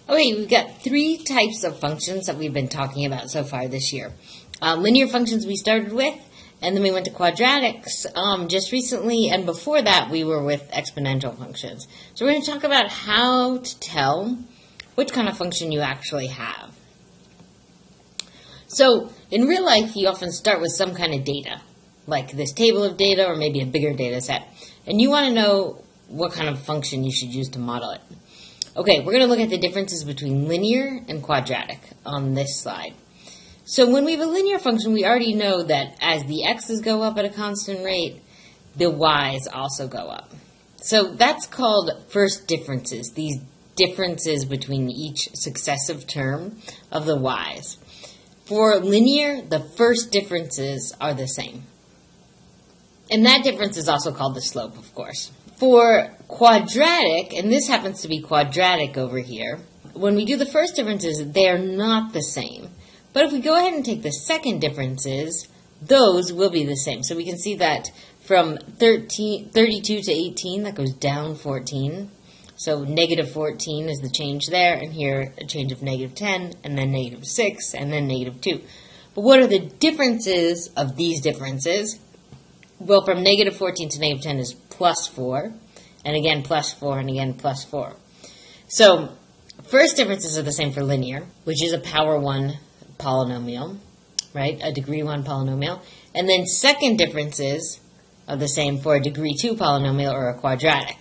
Okay, we've got three types of functions that we've been talking about so far this year. Linear functions we started with, and then we went to quadratics just recently, and before that we were with exponential functions. So we're going to talk about how to tell which kind of function you actually have. So in real life, you often start with some kind of data, like this table of data or maybe a bigger data set, and you want to know what kind of function you should use to model it. Okay, we're going to look at the differences between linear and quadratic on this slide. So when we have a linear function, we already know that as the x's go up at a constant rate, the y's also go up. So that's called first differences, these differences between each successive term of the y's. For linear, the first differences are the same. And that difference is also called the slope, of course. For quadratic, and this happens to be quadratic over here, when we do the first differences, they are not the same. But if we go ahead and take the second differences, those will be the same. So we can see that from 32 to 18, that goes down 14. So negative 14 is the change there, and here a change of negative 10, and then negative 6, and then negative 2. But what are the differences of these differences? Well, from negative 14 to negative 10 is plus 4, and again plus 4, and again plus 4. So first differences are the same for linear, which is a power 1 polynomial, right? A degree 1 polynomial. And then second differences are the same for a degree 2 polynomial or a quadratic.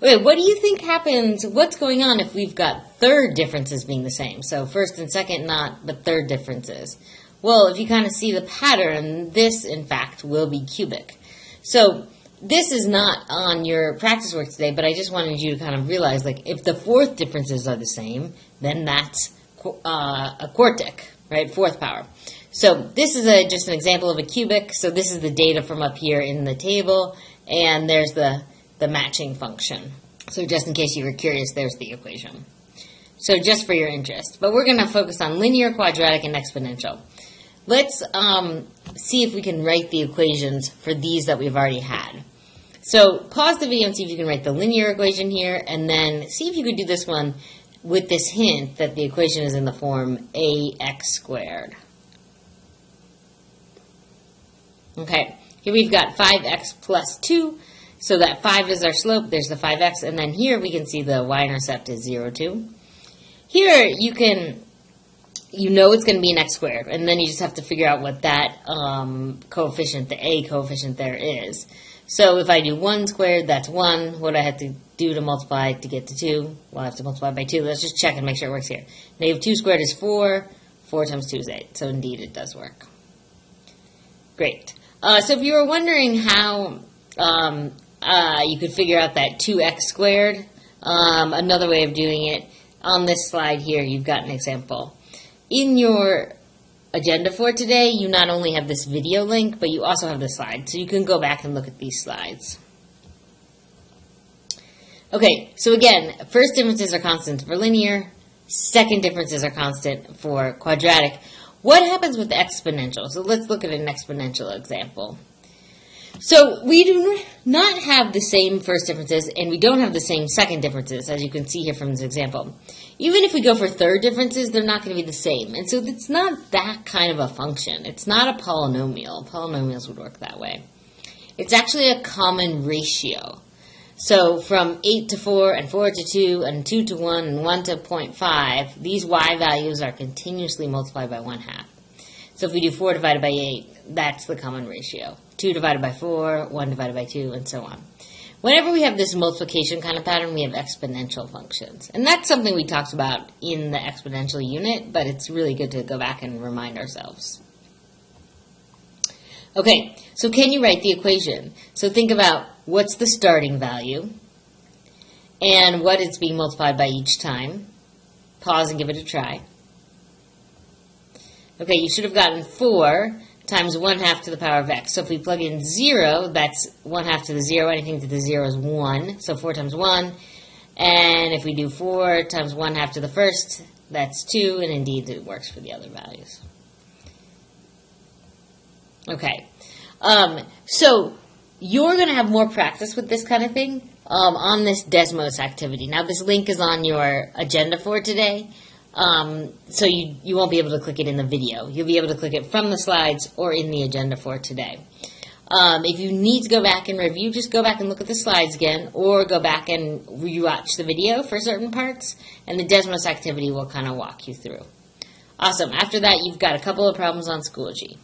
Okay, what do you think happens, what's going on if we've got third differences being the same? So first and second not, but third differences. Well, if you kind of see the pattern, this in fact will be cubic. So this is not on your practice work today, but I just wanted you to kind of realize, like, if the fourth differences are the same, then that's a quartic, right? Fourth power. So this is just an example of a cubic. So this is the data from up here in the table, and there's the matching function. So just in case you were curious, there's the equation. So just for your interest. But we're going to focus on linear, quadratic, and exponential. Let's see if we can write the equations for these that we've already had. So pause the video and see if you can write the linear equation here, and then see if you could do this one with this hint that the equation is in the form ax squared. Okay, here we've got 5x plus 2, so that 5 is our slope, there's the 5x, and then here we can see the y-intercept is 0, 2. Here you know it's going to be an x squared, and then you just have to figure out what that coefficient, the a coefficient there is. So if I do 1 squared, that's 1. What do I have to do to multiply to get to 2? Well, I have to multiply by 2. Let's just check and make sure it works here. Negative 2 squared is 4. 4 times 2 is 8. So indeed, it does work. Great. So if you were wondering how you could figure out that 2x squared, another way of doing it, on this slide here, you've got an example. In your agenda for today, you not only have this video link, but you also have the slides. So you can go back and look at these slides. Okay, so again, first differences are constant for linear. Second differences are constant for quadratic. What happens with the exponential? So let's look at an exponential example. So we do not have the same first differences, and we don't have the same second differences, as you can see here from this example. Even if we go for third differences, they're not going to be the same. And so it's not that kind of a function. It's not a polynomial. Polynomials would work that way. It's actually a common ratio. So from 8 to 4, and 4 to 2, and 2 to 1, and 1 to 0.5, these y values are continuously multiplied by 1/2. So if we do 4 divided by 8, that's the common ratio. 2 divided by 4, 1 divided by 2, and so on. Whenever we have this multiplication kind of pattern, we have exponential functions. And that's something we talked about in the exponential unit, but it's really good to go back and remind ourselves. Okay, so can you write the equation? So think about what's the starting value and what it's being multiplied by each time. Pause and give it a try. Okay, you should have gotten 4 times 1/2 to the power of x. So if we plug in 0, that's 1/2 to the 0. Anything to the 0 is 1. So 4 times 1. And if we do 4 times 1/2 to the first, that's 2. And indeed, it works for the other values. Okay. So you're going to have more practice with this kind of thing on this Desmos activity. Now, this link is on your agenda for today, so you won't be able to click it in the video. You'll be able to click it from the slides or in the agenda for today. If you need to go back and review, just go back and look at the slides again, or go back and rewatch the video for certain parts, and the Desmos activity will kind of walk you through. Awesome. After that, you've got a couple of problems on Schoology.